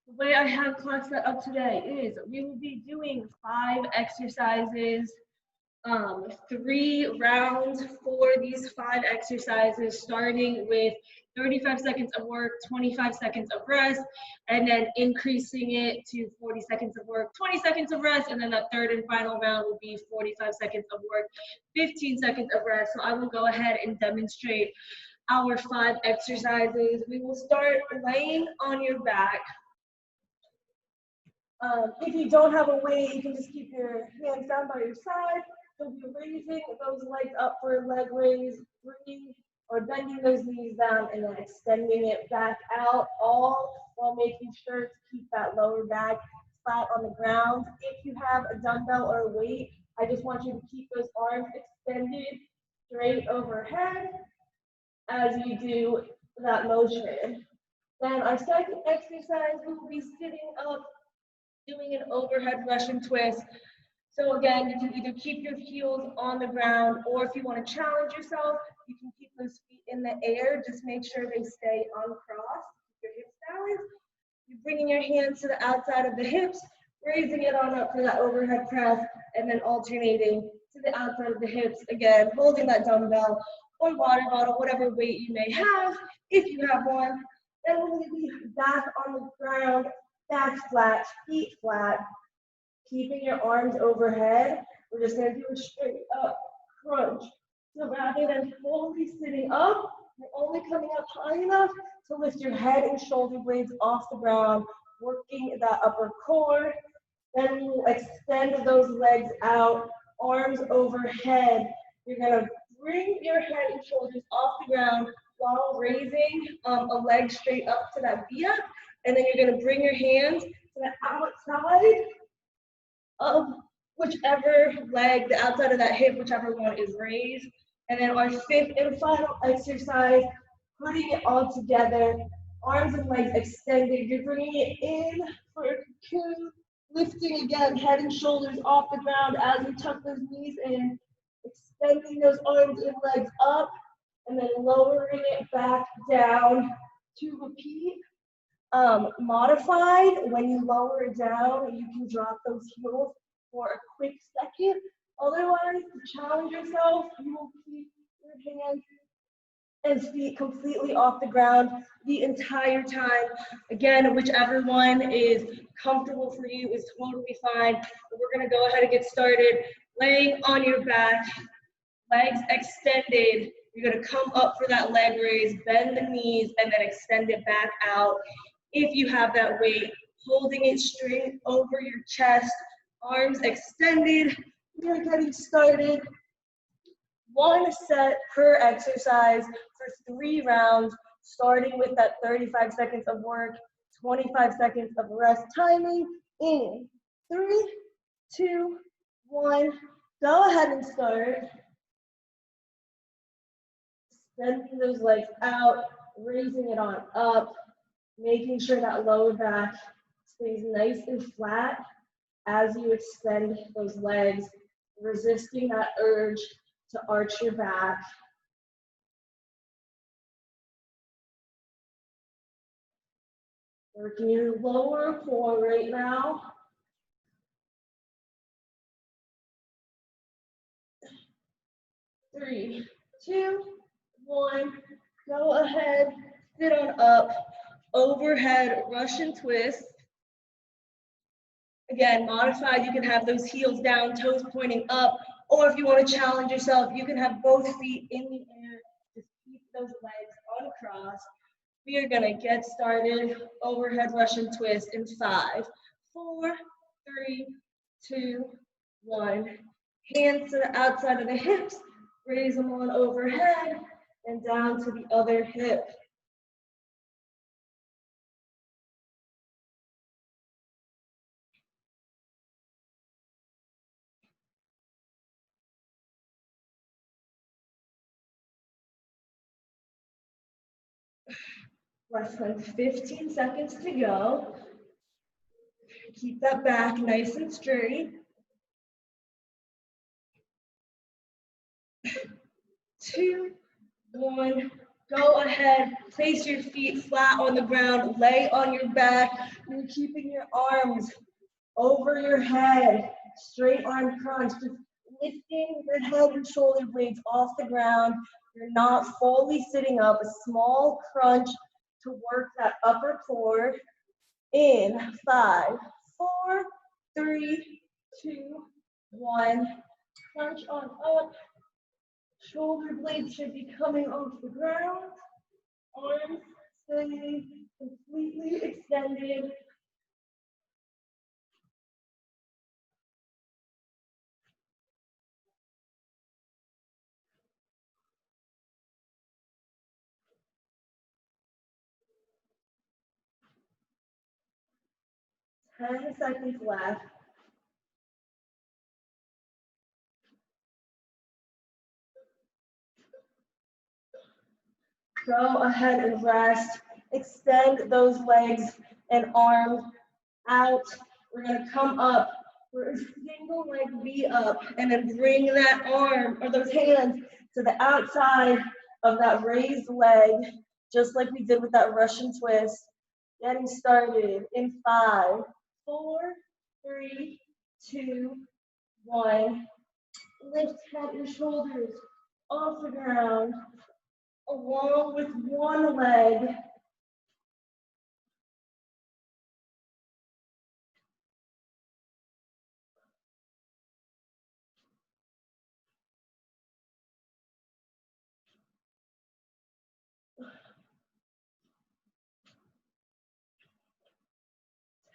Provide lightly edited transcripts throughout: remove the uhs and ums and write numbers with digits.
The way I have class set up today is we will be doing 5 exercises, 3 rounds for these 5 exercises, starting with 35 seconds of work, 25 seconds of rest, and then increasing it to 40 seconds of work, 20 seconds of rest, and then the third and final round will be 45 seconds of work, 15 seconds of rest. So I will go ahead and demonstrate our 5 exercises. We will start laying on your back. If you don't have a weight, you can just keep your hands down by your side. You'll be raising those legs up for a leg raise, bringing or bending those knees down and then extending it back out, all while making sure to keep that lower back flat on the ground. If you have a dumbbell or a weight, I just want you to keep those arms extended straight overhead as you do that motion. Then our second exercise, we will be sitting up, doing an overhead Russian twist. So again, you can either keep your heels on the ground, or if you want to challenge yourself, you can keep those feet in the air. Just make sure they stay uncrossed. Keep your hips balanced. You're bringing your hands to the outside of the hips, raising it on up for that overhead press, and then alternating to the outside of the hips. Again, holding that dumbbell or water bottle, whatever weight you may have, if you have one. Then we're going to be back on the ground, back flat, feet flat, keeping your arms overhead. We're just going to do a straight up crunch. So rather than fully sitting up, you're only coming up high enough to lift your head and shoulder blades off the ground, working that upper core. Then we'll extend those legs out, arms overhead. You're going to bring your head and shoulders off the ground while raising a leg straight up to that V-up. And then you're going to bring your hands to the outside of whichever leg, the outside of that hip, whichever one is raised. And then our fifth and final exercise, putting it all together, arms and legs extended. You're bringing it in for a cocoon, lifting again, head and shoulders off the ground as you tuck those knees in, extending those arms and legs up, and then lowering it back down to repeat. Modified, when you lower it down, you can drop those heels for a quick second. Otherwise, to challenge yourself, you will keep your hands and feet completely off the ground the entire time. Again, whichever one is comfortable for you is totally fine. But we're gonna go ahead and get started. Laying on your back, legs extended. You're gonna come up for that leg raise, bend the knees, and then extend it back out. If you have that weight, holding it straight over your chest, arms extended. We're getting started. 1 set per exercise for 3 rounds, starting with that 35 seconds of work, 25 seconds of rest. Timing in 3, 2, 1. Go ahead and start. Extending those legs out, raising it on up, making sure that lower back stays nice and flat as you extend those legs, resisting that urge to arch your back. Working your lower core right now. Three, 2, 1. Go ahead, sit on up. Overhead Russian twist. Again, modified, you can have those heels down, toes pointing up, or if you want to challenge yourself, you can have both feet in the air. Just keep those legs uncrossed. We are gonna get started. Overhead Russian twist in 5, 4, 3, 2, 1. Hands to the outside of the hips, raise them on overhead and down to the other hip. Less than 15 seconds to go. Keep that back nice and straight. 2, 1, Go ahead, place your feet flat on the ground, lay on your back. You're keeping your arms over your head, straight arm crunch, just lifting your head and shoulder blades off the ground. You're not fully sitting up, a small crunch to work that upper core. In 5, 4, 3, 2, 1. Crunch on up. Shoulder blades should be coming off the ground. Arms staying completely extended. Ten seconds left. Go ahead and rest. Extend those legs and arms out. We're going to come up for a single leg V up and then bring that arm or those hands to the outside of that raised leg, just like we did with that Russian twist. Getting started in 5, 4, 3, 2, 1. Lift head and shoulders off the ground along with one leg.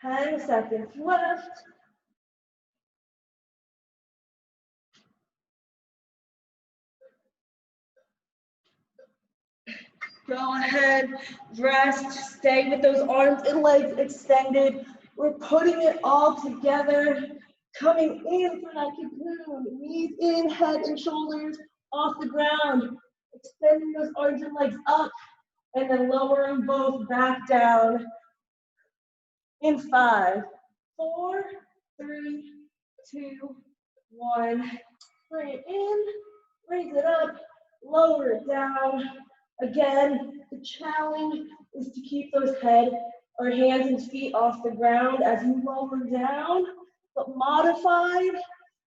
10 seconds left. Go ahead, rest, stay with those arms and legs extended. We're putting it all together, coming in for that cocoon. Knees in, head and shoulders off the ground. Extending those arms and legs up, and then lowering both back down. In 5, 4, 3, 2, 1. Bring it in, raise it up, lower it down. Again, the challenge is to keep those head or hands and feet off the ground as you lower down. But modified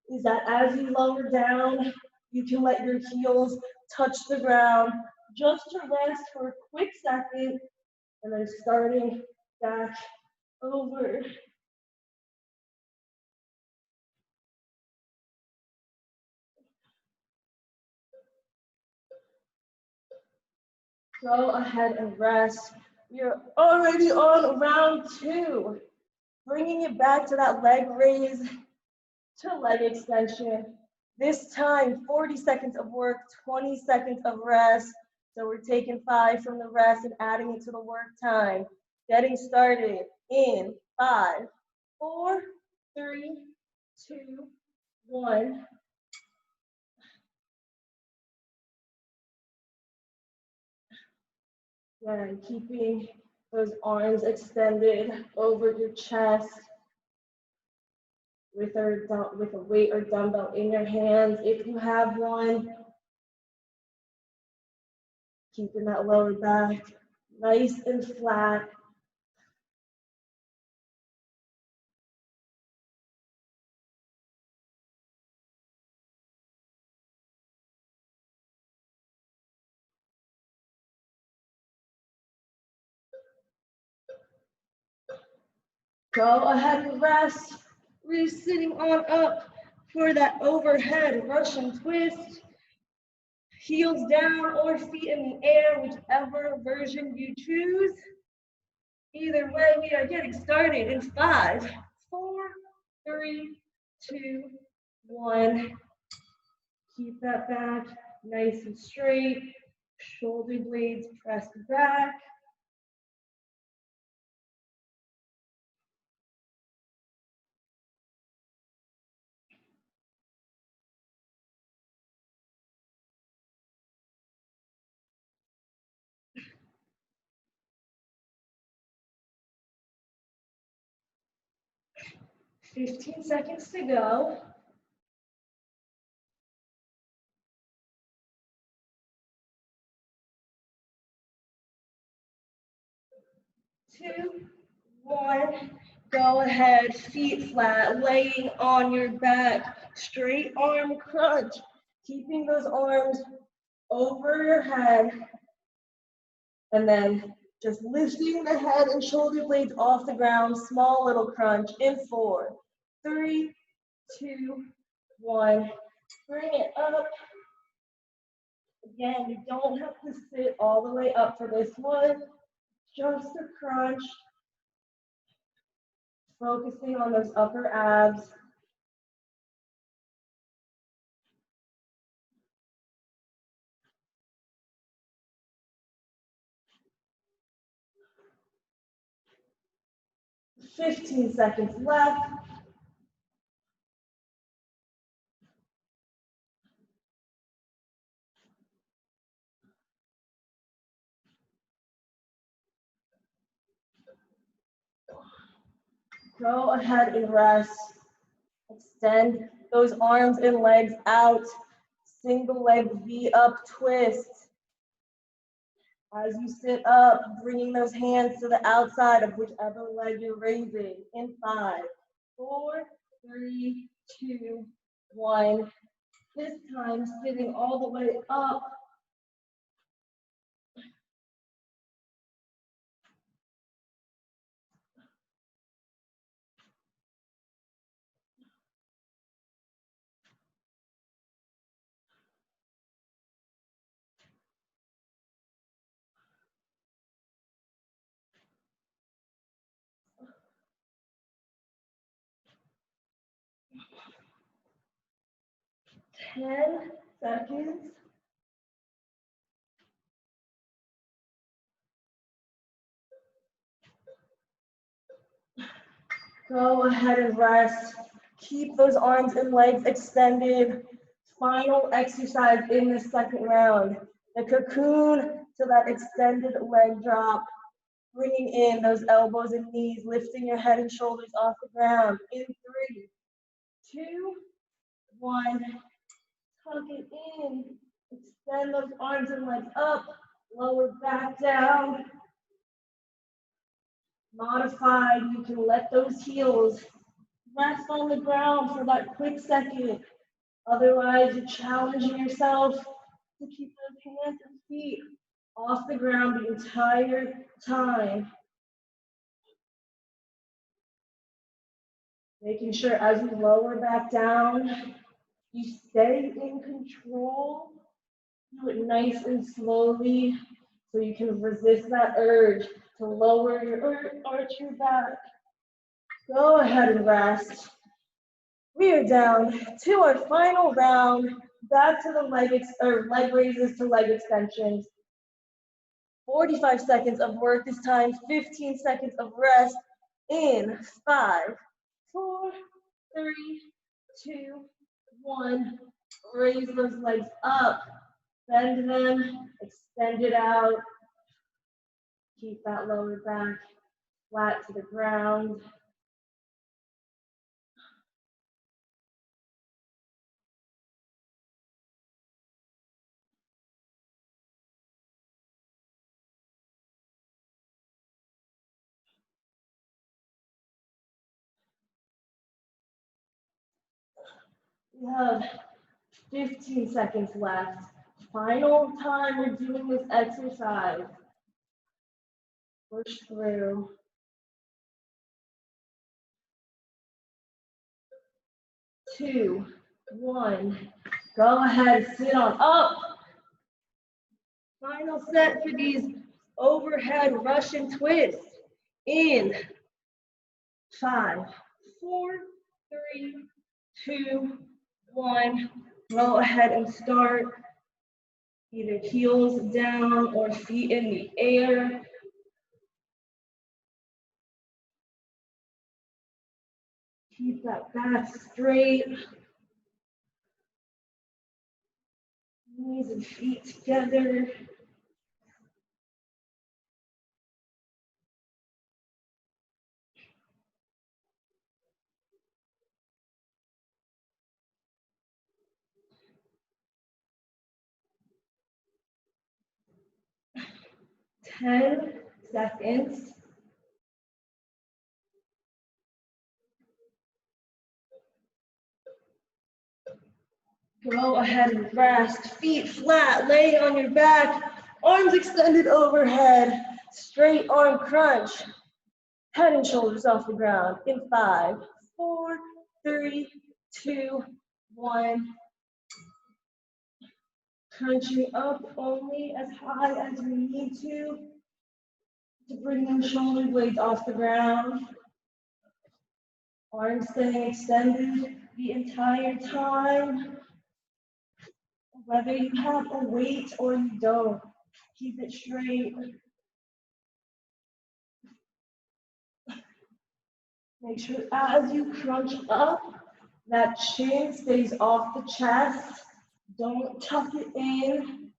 is that as you lower down, you can let your heels touch the ground just to rest for a quick second, and then starting back over. Go ahead and rest. You're already on round 2. Bringing it back to that leg raise to leg extension. This time, 40 seconds of work, 20 seconds of rest. So we're taking 5 from the rest and adding it to the work time. Getting started in 5, 4, 3, 2, 1. And keeping those arms extended over your chest with a weight or dumbbell in your hands if you have one. Keeping that lower back nice and flat. Go ahead and rest. We're sitting on up for that overhead Russian twist. Heels down or feet in the air, whichever version you choose. Either way, we are getting started in 5, 4, 3, 2, 1. Keep that back nice and straight. Shoulder blades pressed back. Fifteen seconds to go. 2, 1. Go ahead, feet flat, laying on your back, straight arm crunch, keeping those arms over your head, and then just lifting the head and shoulder blades off the ground, small little crunch in 4, 3, 2, 1. Bring it up. Again, you don't have to sit all the way up for this one, just a crunch, focusing on those upper abs. Fifteen seconds left. Go ahead and rest. Extend those arms and legs out. Single leg V up twist. As you sit up, bringing those hands to the outside of whichever leg you're raising. In 5, 4, 3, 2, 1. This time, sitting all the way up. Ten seconds. Go ahead and rest. Keep those arms and legs extended. Final exercise in the second round. The cocoon to that extended leg drop. Bringing in those elbows and knees, lifting your head and shoulders off the ground. In 3, 2, 1. Tuck it in. Extend those arms and legs up. Lower back down. Modified, you can let those heels rest on the ground for that quick second. Otherwise, you're challenging yourself to keep those hands and feet off the ground the entire time. Making sure as you lower back down, you stay in control. Do it nice and slowly so you can resist that urge to lower your arch your back. Go ahead and rest. We are down to our final round. Back to the leg raises to leg extensions. 45 seconds of work this time, 15 seconds of rest. In 5, 4, 3, 2, 1. Raise those legs up, bend them, extend it out. Keep that lower back flat to the ground. We have 15 seconds left. Final time we're doing this exercise. Push through. 2, 1. Go ahead, sit on up. Final set for these overhead Russian twists. In 5, 4, 3, 2, 1. Go ahead and start. Either heels down or feet in the air. Keep that back straight. Knees and feet together. Ten seconds. Go ahead and rest. Feet flat, laying on your back, arms extended overhead, straight arm crunch, head and shoulders off the ground in 5, 4, 3, 2, 1. Crunching up only as high as we need to bring those shoulder blades off the ground. Arms staying extended the entire time. Whether you have a weight or you don't, keep it straight. Make sure as you crunch up, that chin stays off the chest. Don't tuck it in.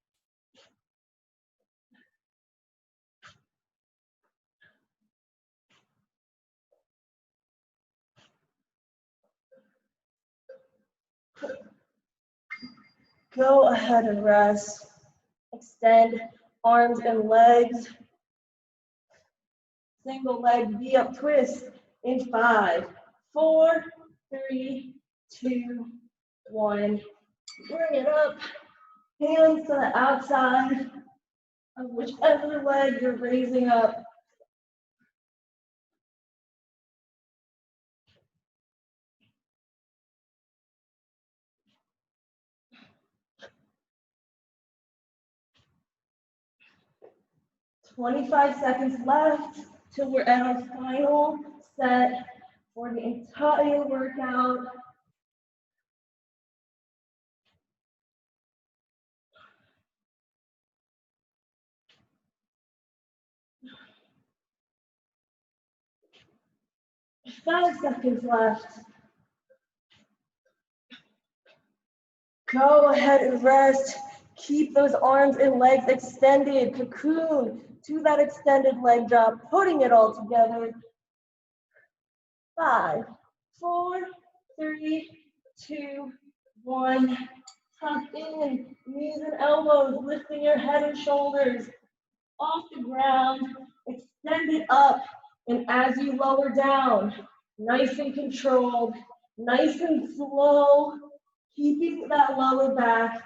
Go ahead and rest. Extend arms and legs. Single leg V-up twist in 5, 4, 3, 2, 1. Bring it up. Hands to the outside of whichever leg you're raising up. "25 seconds left till we're at our final set for the entire workout. Five seconds left. Go ahead and rest. Keep those arms and legs extended. Cocoon to that extended leg drop, putting it all together. 5, 4, 3, 2, 1. Tuck in, knees and elbows, lifting your head and shoulders off the ground. Extend it up, and as you lower down, nice and controlled, nice and slow, keeping that lower back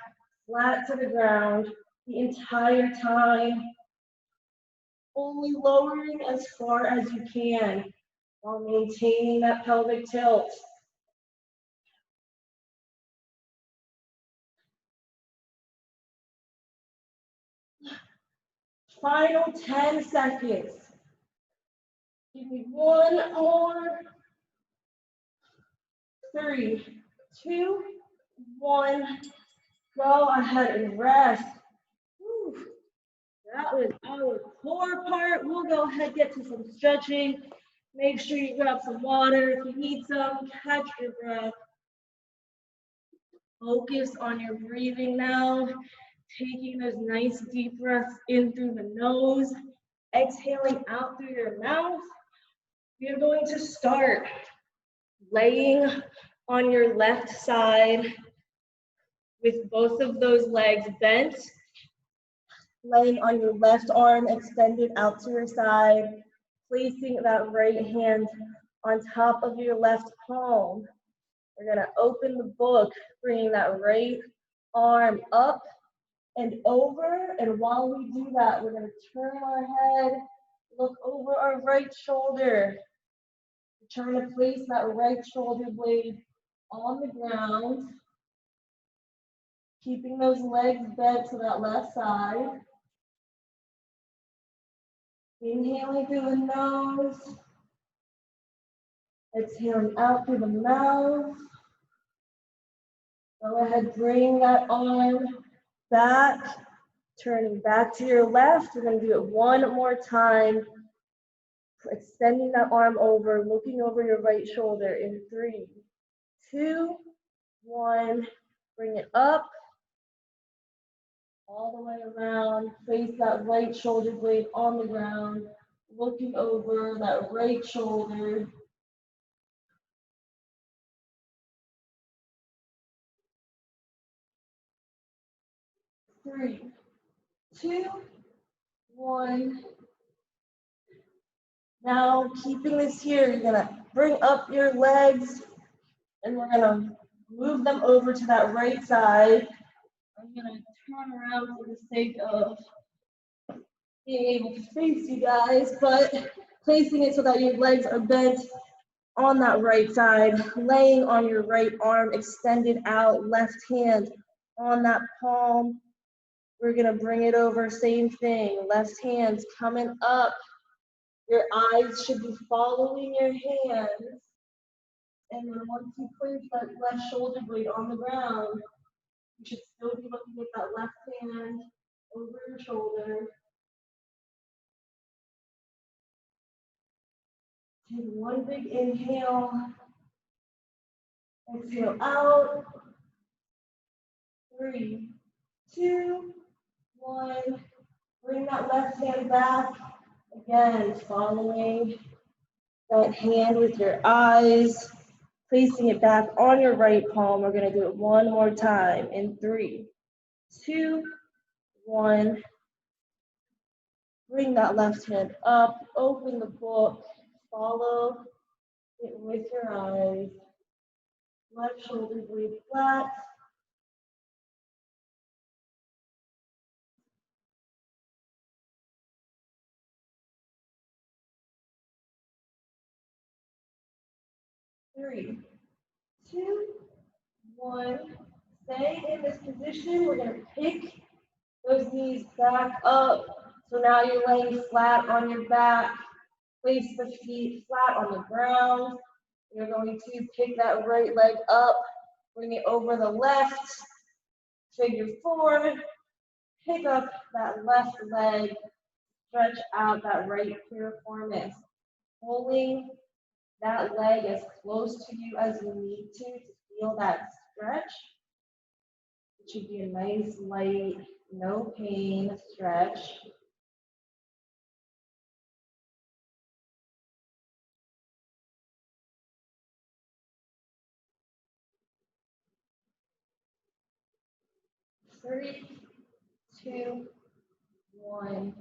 flat to the ground the entire time, only lowering as far as you can while maintaining that pelvic tilt. Final 10 seconds. Give me one more. 3, 2, 1. Go ahead and rest. Whew. That was our core part. We'll go ahead and get to some stretching. Make sure you grab some water. If you need some, catch your breath. Focus on your breathing now. Taking those nice deep breaths in through the nose. Exhaling out through your mouth. We are going to start laying on your left side with both of those legs bent. Laying on your left arm extended out to your side, placing that right hand on top of your left palm. We're gonna open the book, bringing that right arm up and over, and while we do that, we're gonna turn our head, look over our right shoulder. We're trying to place that right shoulder blade on the ground, keeping those legs bent to that left side. Inhaling through the nose, exhaling out through the mouth. Go ahead, bring that arm back, turning back to your left. We're going to do it one more time. Extending that arm over, looking over your right shoulder in 3, 2, 1. Bring it up, all the way around. Place that right shoulder blade on the ground, looking over that right shoulder. 3, 2, 1. Now, keeping this here, you're gonna bring up your legs and we're gonna Move them over to that right side. I'm gonna turn around for the sake of being able to face you guys, but placing it so that your legs are bent on that right side, laying on your right arm, extended out, left hand on that palm. We're gonna bring it over, same thing, left hand's coming up. Your eyes should be following your hands. And then once you place that left shoulder blade on the ground, you should still be looking at that left hand over your shoulder. Take one big inhale, exhale out. 3, 2, 1. Bring that left hand back. Again, following that hand with your eyes, placing it back on your right palm. We're going to do it one more time in 3, 2, 1. Bring that left hand up, open the book, follow it with your eyes. Left shoulder blade flat. Three, 2, 1. Stay in this position. We're going to pick those knees back up. So now you're laying flat on your back. Place the feet flat on the ground. You're going to pick that right leg up. Bring it over the left. Figure 4. Pick up that left leg. Stretch out that right piriformis. Pulling that leg as close to you as you need to feel that stretch. It should be a nice, light, no pain stretch. Three, 2, 1.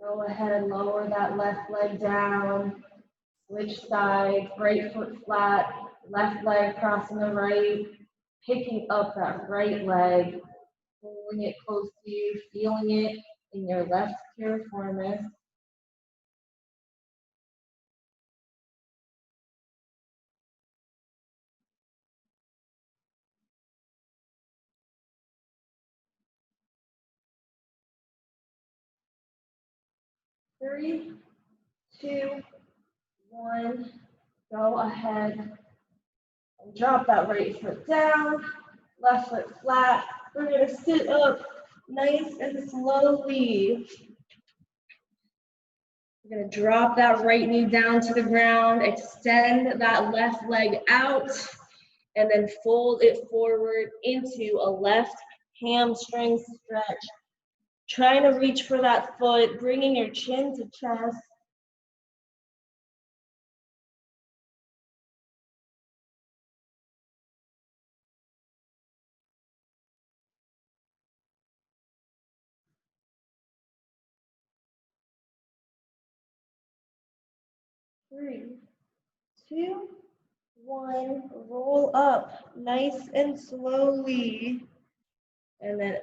Go ahead and lower that left leg down. Switch sides, right foot flat, left leg crossing the right, picking up that right leg, pulling it close to you, feeling it in your left piriformis. Three, 2, 1. Go ahead and drop that right foot down, left foot flat. We're going to sit up nice and slowly. We're going to drop that right knee down to the ground, extend that left leg out, and then fold it forward into a left hamstring stretch. Trying to reach for that foot, bringing your chin to chest. Three, 2, 1. Roll up nice and slowly. And then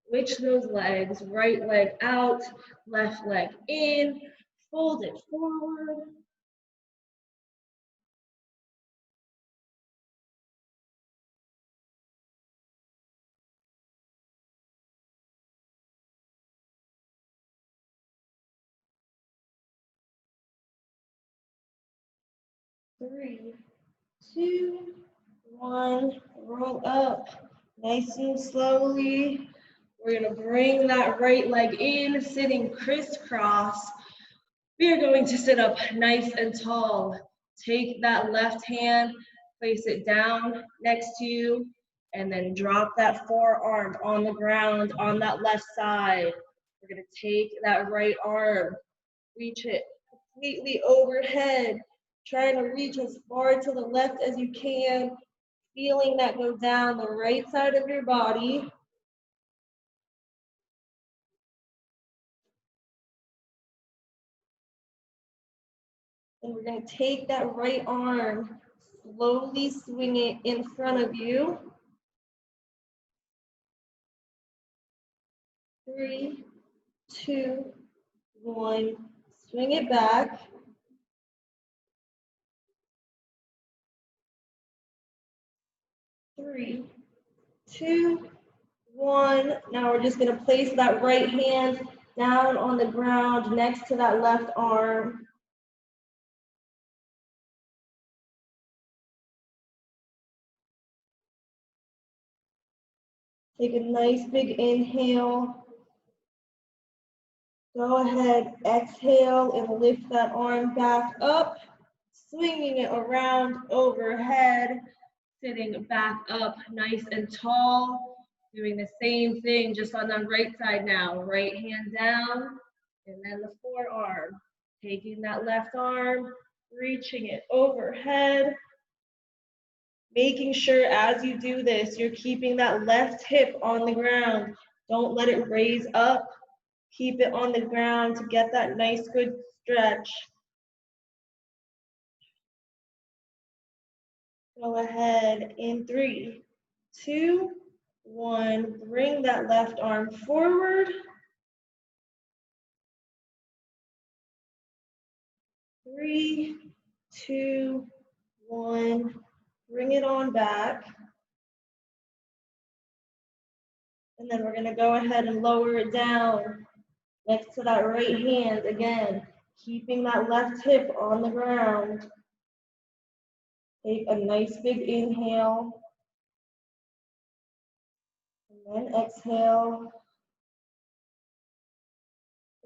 switch those legs, right leg out, left leg in, fold it forward. Three, 2, 1. Roll up nice and slowly. We're going to bring that right leg in, sitting crisscross. We are going to sit up nice and tall. Take that left hand, place it down next to you, and then drop that forearm on the ground on that left side. We're going to take that right arm, reach it completely overhead, trying to reach as far to the left as you can, feeling that go down the right side of your body. And we're going to take that right arm, slowly swing it in front of you. 3, 2, 1. Swing it back. 3, 2, 1. Now we're just going to place that right hand down on the ground next to that left arm. Take a nice big inhale. Go ahead, exhale and lift that arm back up, swinging it around overhead, sitting back up nice and tall. Doing the same thing just on the right side now. Right hand down, and then the forearm. Taking that left arm, reaching it overhead. Making sure as you do this, you're keeping that left hip on the ground. Don't let it raise up. Keep it on the ground to get that nice, good stretch. Go ahead in 3, 2, 1. Bring that left arm forward. 3, 2, 1. Bring it on back. And then we're going to go ahead and lower it down next to that right hand again, keeping that left hip on the ground. Take a nice big inhale. And then exhale.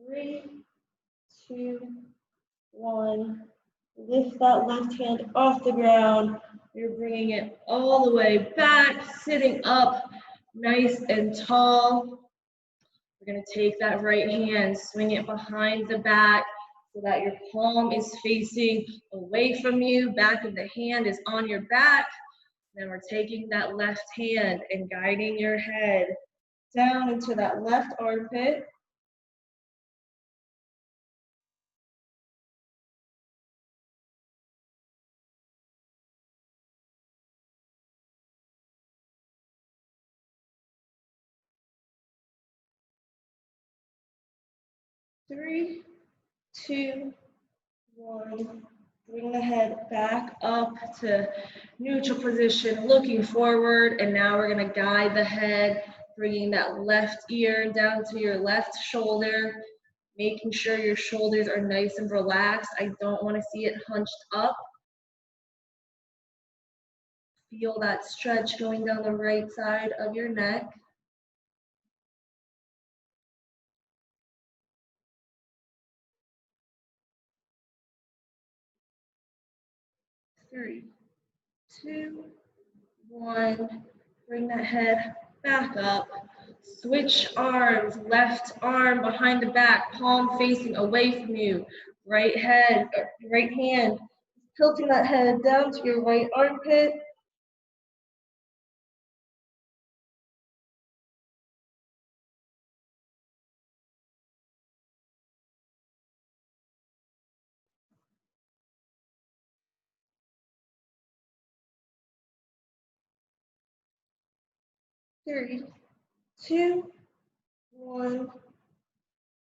3, 2, 1. Lift that left hand off the ground. You're bringing it all the way back, sitting up nice and tall. We're going to take that right hand, swing it behind the back so that your palm is facing away from you. Back of the hand is on your back. Then we're taking that left hand and guiding your head down into that left armpit. 3, 2, 1. Bring the head back up to neutral position, looking forward. And now we're going to guide the head, bringing that left ear down to your left shoulder, making sure your shoulders are nice and relaxed. I don't want to see it hunched up. Feel that stretch going down the right side of your neck. 3, 2, 1. Bring that head back up. Switch arms, left arm behind the back, palm facing away from you. Right hand, tilting that head down to your right armpit. Three, 2, 1.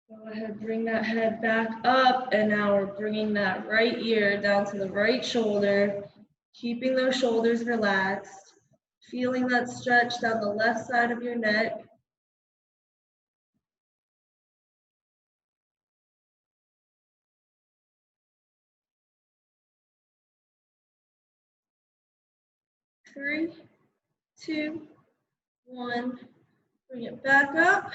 Go ahead, bring that head back up, and now we're bringing that right ear down to the right shoulder, keeping those shoulders relaxed, feeling that stretch down the left side of your neck. 3, 2, 1. Bring it back up.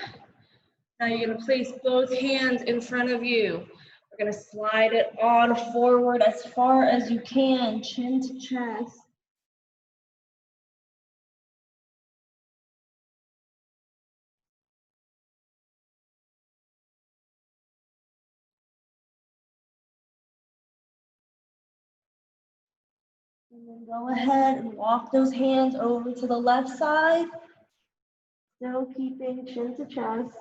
Now you're going to place both hands in front of you. We're going to slide it on forward as far as you can, chin to chest. And then go ahead and walk those hands over to the left side. Still keeping chin to chest.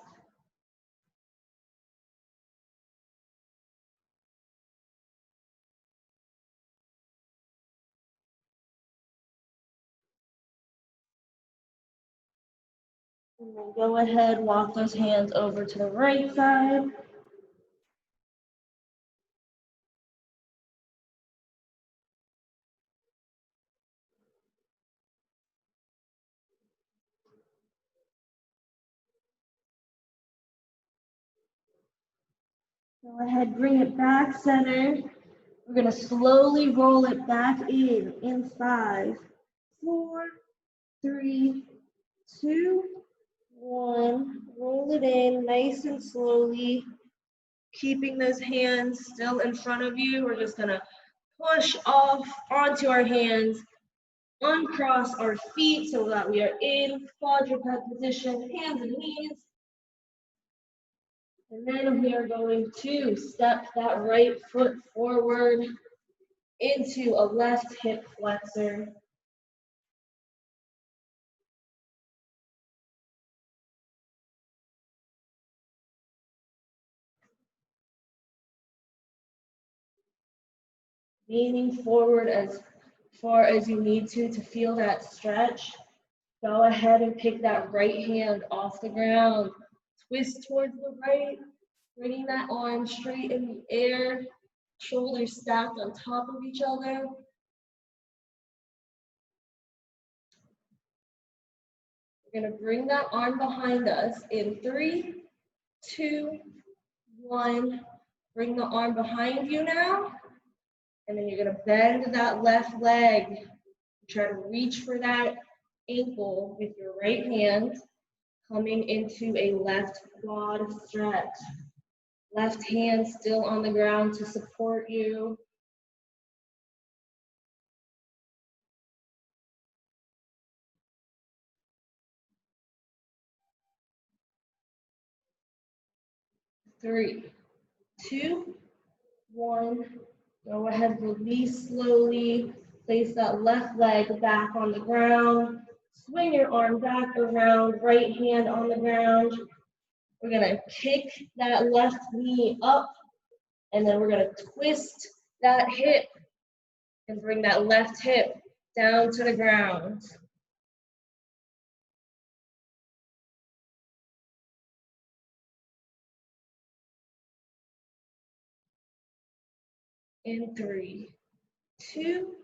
And then go ahead, walk those hands over to the right side. Go ahead, bring it back center. We're going to slowly roll it back in 5, 4, 3, 2, 1. Roll it in nice and slowly, keeping those hands still in front of you. We're just going to push off onto our hands, uncross our feet so that we are in quadruped position, hands and knees. And then we are going to step that right foot forward into a left hip flexor. Leaning forward as far as you need to feel that stretch. Go ahead and pick that right hand off the ground. Twist towards the right, bringing that arm straight in the air, shoulders stacked on top of each other. We're going to bring that arm behind us in 3, 2, 1. Bring the arm behind you now. And then you're going to bend that left leg. Try to reach for that ankle with your right hand, coming into a left quad stretch. Left hand still on the ground to support you. Three, 2, 1. Go ahead, release slowly. Place that left leg back on the ground. Swing your arm back around, right hand on the ground. We're gonna kick that left knee up, and then we're gonna twist that hip and bring that left hip down to the ground. In 3, 2,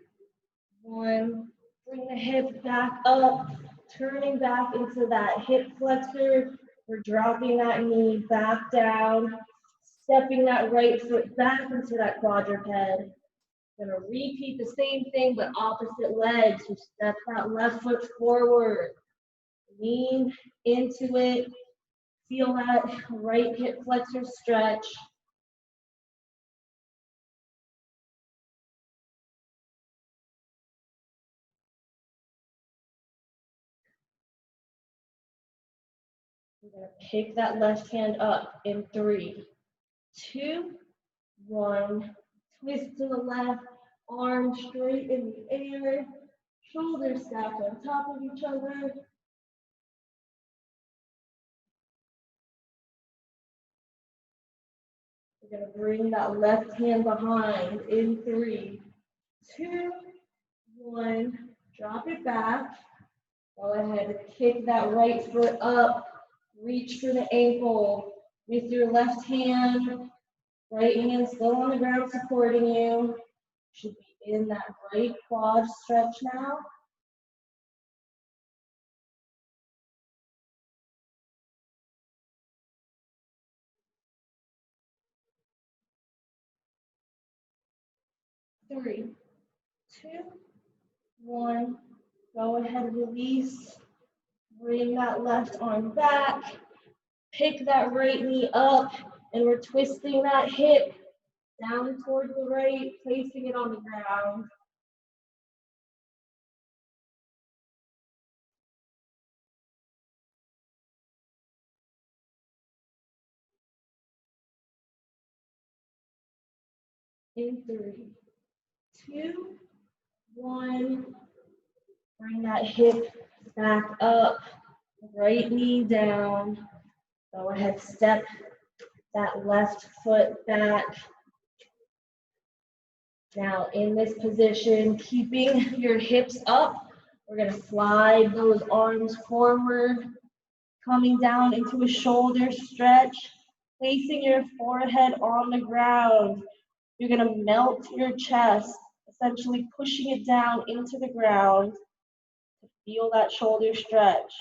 1. Bring the hip back up, turning back into that hip flexor. We're dropping that knee back down, stepping that right foot back into that quadruped. Gonna repeat the same thing, but opposite legs. So step that left foot forward, lean into it, feel that right hip flexor stretch. We're gonna pick that left hand up in 3, 2, 1. Twist to the left, arms straight in the air, shoulders stacked on top of each other. We're gonna bring that left hand behind in 3, 2, 1. Drop it back. Go ahead and kick that right foot up. Reach for the ankle with your left hand. Right hand still on the ground supporting you. Should be in that right quad stretch now. Three, 2, 1. Go ahead, release. Bring that left arm back. Pick that right knee up, and we're twisting that hip down toward the right, placing it on the ground. In 3, 2, 1. Bring that hip back up, right knee down. Go ahead, step that left foot back. Now in this position, keeping your hips up, we're gonna slide those arms forward, Coming down into a shoulder stretch, placing your forehead on the ground. You're gonna melt your chest, essentially pushing it down into the ground to feel that shoulder stretch.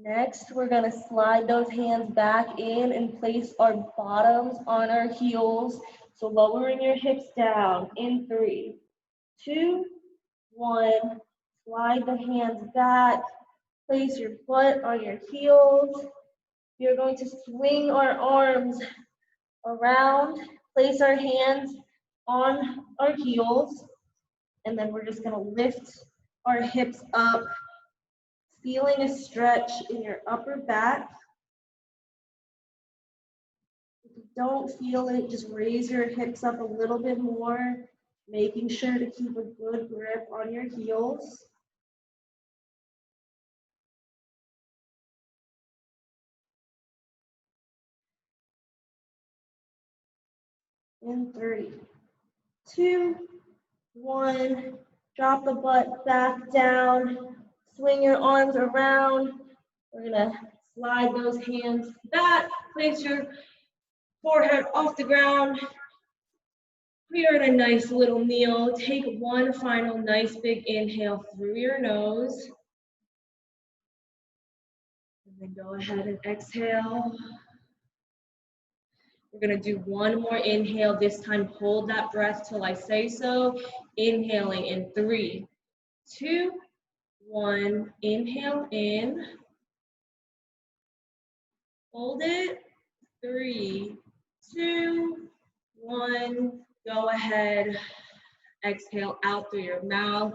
Next, we're gonna slide those hands back in and place our bottoms on our heels. So lowering your hips down in 3, 2, 1. Slide the hands back. Place your foot on your heels. You're going to swing our arms around, place our hands on our heels, and then we're just gonna lift our hips up, feeling a stretch in your upper back. If you don't feel it, just raise your hips up a little bit more, making sure to keep a good grip on your heels. In 3, 2, 1. Drop the butt back down. Swing your arms around. We're gonna slide those hands back. Place your forehead off the ground. We are in a nice little kneel. Take one final nice big inhale through your nose. And then go ahead and exhale. We're gonna do one more inhale. This time, hold that breath till I say so. Inhaling in 3, 2, 1. Inhale in. Hold it. 3, 2, 1. Go ahead. Exhale out through your mouth.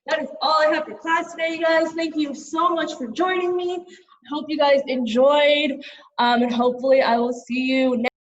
That is all I have for class today, you guys. Thank you so much for joining me. I hope you guys enjoyed, and hopefully I will see you next